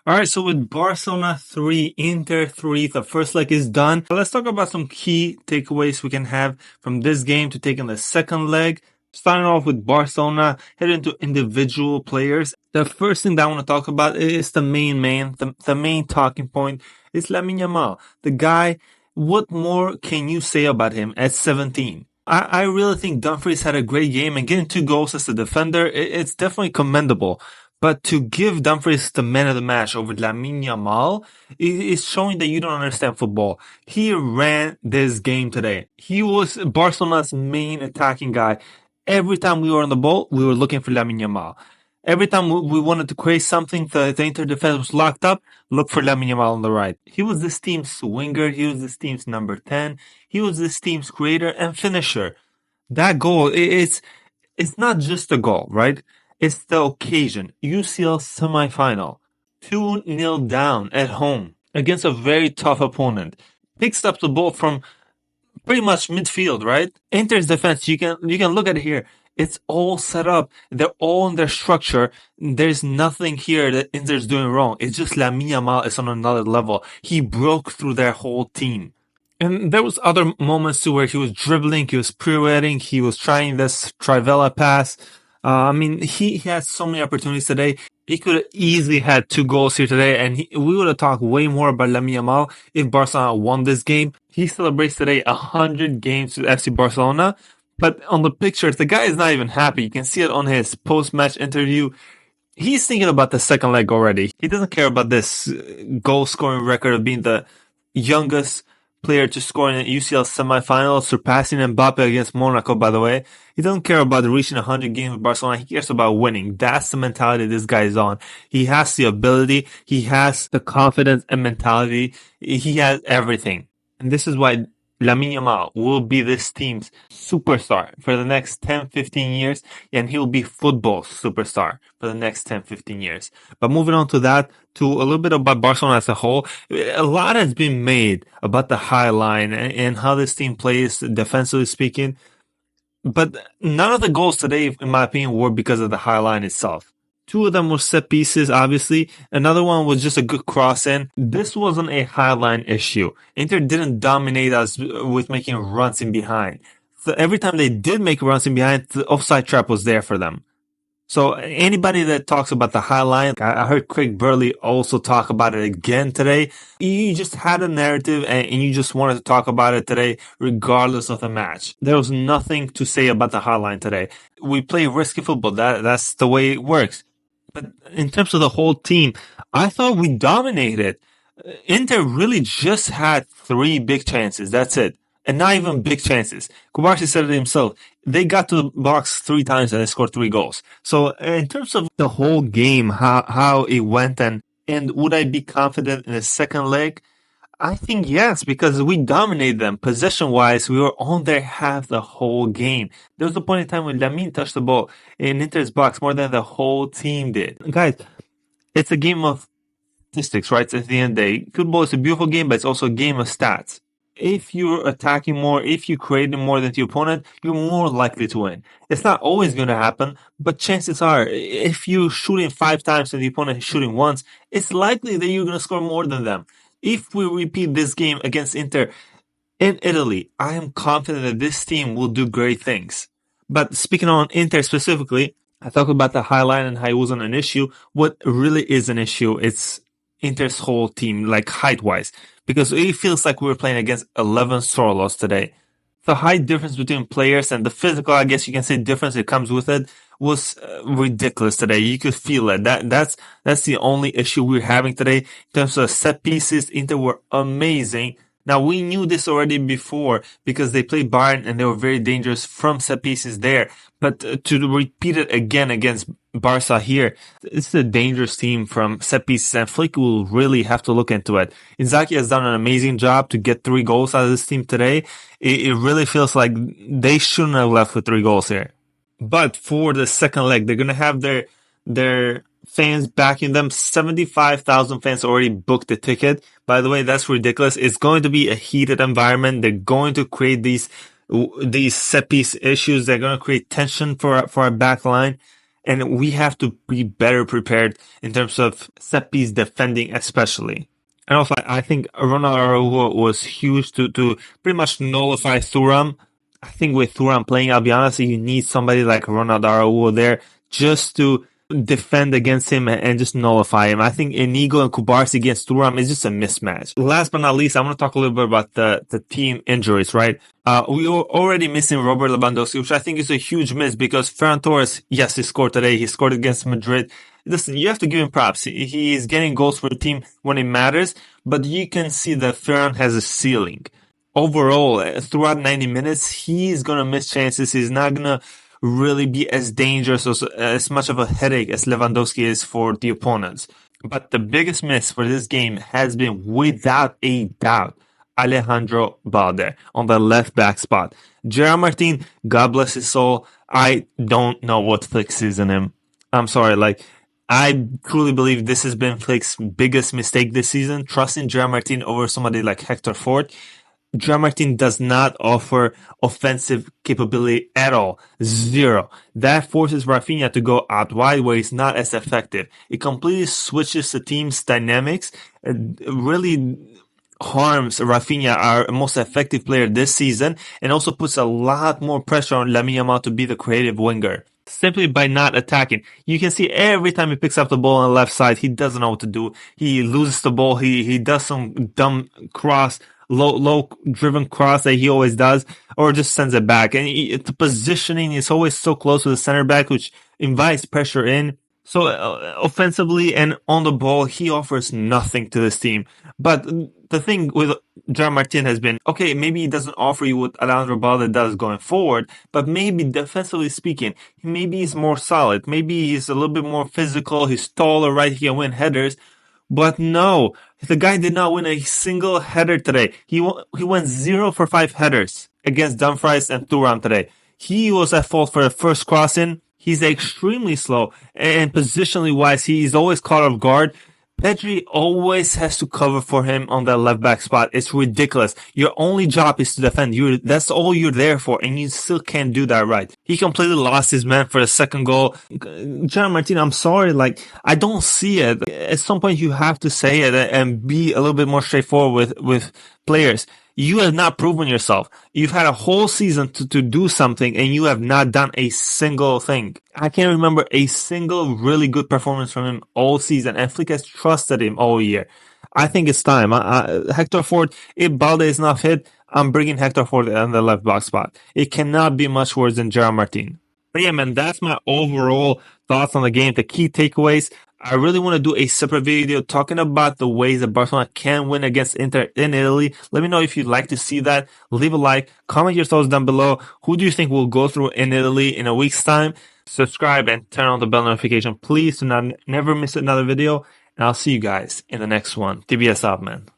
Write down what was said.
All right, so with Barcelona 3, Inter 3, the first leg is done. Let's talk about some key takeaways we can have from this game to take in the second leg. Starting off with Barcelona, heading to individual players. The first thing that I want to talk about is the main man, the main talking point is Lamine Yamal. The guy, what more can you say about him at 17? I really think Dumfries had a great game, and getting 2 goals as a defender, it's definitely commendable. But to give Dumfries the man of the match over Lamine Yamal is showing that you don't understand football. He ran this game today. He was Barcelona's main attacking guy. Every time we were on the ball, we were looking for Lamine Yamal. Every time we wanted to create something, the Inter defense was locked up, look for Lamine Yamal on the right. He was this team's winger. He was this team's number 10. He was this team's creator and finisher. That goal, it's not just a goal, right? It's the occasion. UCL semifinal. 2-0 down at home against a very tough opponent. Picks up the ball from pretty much midfield, right? Inter's defense, you can look at it here. It's all set up. They're all in their structure. There's nothing here that Inter's doing wrong. It's just Lamine Yamal is on another level. He broke through their whole team. And there was other moments too where he was dribbling, he was pirouetting, he was trying this Trivela pass. He had so many opportunities today. He could have easily had 2 goals here today, and we would have talked way more about Lamine Yamal if Barcelona won this game. He celebrates today 100 games with FC Barcelona, but on the pictures, the guy is not even happy. You can see it on his post-match interview. He's thinking about the second leg already. He doesn't care about this goal-scoring record of being the youngest player to score in an UCL semifinal, surpassing Mbappe against Monaco, by the way. He doesn't care about reaching 100 games with Barcelona. He cares about winning. That's the mentality this guy is on. He has the ability. He has the confidence and mentality. He has everything. And this is why Lamine Yamal will be this team's superstar for the next 10, 15 years, and he will be football superstar for the next 10, 15 years. But moving on to that, to a little bit about Barcelona as a whole, a lot has been made about the high line and how this team plays defensively speaking. But none of the goals today, in my opinion, were because of the high line itself. 2 of them were set pieces, obviously. Another one was just a good cross in. This wasn't a highline issue. Inter didn't dominate us with making runs in behind. So every time they did make runs in behind, the offside trap was there for them. So anybody that talks about the high line, I heard Craig Burley also talk about it again today. You just had a narrative and you just wanted to talk about it today regardless of the match. There was nothing to say about the high line today. We play risky football. That's the way it works. But in terms of the whole team, I thought we dominated. Inter really just had 3 big chances. That's it. And not even big chances. Kubarsi said it himself. They got to the box 3 times and they scored 3 goals. So in terms of the whole game, how it went and would I be confident in the second leg? I think yes, because we dominated them. Possession-wise, we were on their half the whole game. There was a point in time when Lamine touched the ball in Inter's box more than the whole team did. Guys, it's a game of statistics, right? At the end of the day, football is a beautiful game, but it's also a game of stats. If you're attacking more, if you create more than the opponent, you're more likely to win. It's not always going to happen, but chances are, if you're shooting 5 times and the opponent is shooting once, it's likely that you're going to score more than them. If we repeat this game against Inter in Italy, I am confident that this team will do great things. But speaking on Inter specifically, I talked about the high line and how it wasn't an issue. What really is an issue, it's Inter's whole team, like height-wise. Because it feels like we were playing against 11 Sorlos today. The height difference between players and the physical, I guess you can say, difference that comes with it was ridiculous today. You could feel it. That's the only issue we're having today. In terms of set pieces, Inter were amazing. Now, we knew this already before because they played Bayern and they were very dangerous from set pieces there. But to repeat it again against Barça here, it's a dangerous team from set pieces, and Flick will really have to look into it. Inzaghi has done an amazing job to get 3 goals out of this team today. It really feels like they shouldn't have left with 3 goals here. But for the second leg, they're going to have their fans backing them. 75,000 fans already booked the ticket. By the way, that's ridiculous. It's going to be a heated environment. They're going to create these set piece issues. They're going to create tension for our back line. and we have to be better prepared in terms of set piece defending, especially. And also, I think Ronald Araujo was huge to pretty much nullify Thuram. I think with Thuram playing, I'll be honest, you need somebody like Ronald Araujo there just to defend against him and just nullify him. I think Inigo and Kubarsi against Thuram is just a mismatch. Last but not least, I want to talk a little bit about the team injuries, right? We were already missing Robert Lewandowski, which I think is a huge miss because Ferran Torres, yes, he scored today. He scored against Madrid. Listen, you have to give him props. He is getting goals for the team when it matters, but you can see that Ferran has a ceiling. Overall, throughout 90 minutes, he's going to miss chances. He's not going to really be as dangerous or as much of a headache as Lewandowski is for the opponents. But the biggest miss for this game has been, without a doubt, Alejandro Balde on the left back spot. Gerard Martin, God bless his soul, I don't know what Flick sees in him. I'm sorry, I truly believe this has been Flick's biggest mistake this season, trusting Gerard Martin over somebody like Hector Ford. Gerard Martin does not offer offensive capability at all. Zero. That forces Rafinha to go out wide where he's not as effective. It completely switches the team's dynamics. It really harms Rafinha, our most effective player this season, and also puts a lot more pressure on Lamine Yamal to be the creative winger. Simply by not attacking. You can see every time he picks up the ball on the left side, he doesn't know what to do. He loses the ball. He does some dumb cross, low driven cross that he always does, or just sends it back. And the positioning is always so close to the center back, which invites pressure in. So offensively and on the ball, he offers nothing to this team. But the thing with Gerard Martin has been, okay, maybe he doesn't offer you what Alejandro Balde does going forward, but maybe defensively speaking, maybe he's more solid. Maybe he's a little bit more physical. He's taller, right? He can win headers. But no, the guy did not win a single header today. He went 0 for 5 headers against Dumfries and Thuram today. He was at fault for the first crossing. He's extremely slow, and positionally wise, he's always caught off guard. Pedri always has to cover for him on that left back spot. It's ridiculous. Your only job is to defend. That's all you're there for, and you still can't do that right. He completely lost his man for the second goal. Gerard Martin, I'm sorry, I don't see it. At some point, you have to say it and be a little bit more straightforward with players. You have not proven yourself. You've had a whole season to do something, and you have not done a single thing. I can't remember a single really good performance from him all season, and Flick has trusted him all year. I think it's time. Hector Ford, if Balde is not fit, I'm bringing Hector Ford on the left box spot. It cannot be much worse than Gerard Martin. But yeah, man, that's my overall thoughts on the game, the key takeaways. I really want to do a separate video talking about the ways that Barcelona can win against Inter in Italy. Let me know if you'd like to see that. Leave a like, comment your thoughts down below. Who do you think will go through in Italy in a week's time? Subscribe and turn on the bell notification. Please do not never miss another video. And I'll see you guys in the next one. TBS out, man.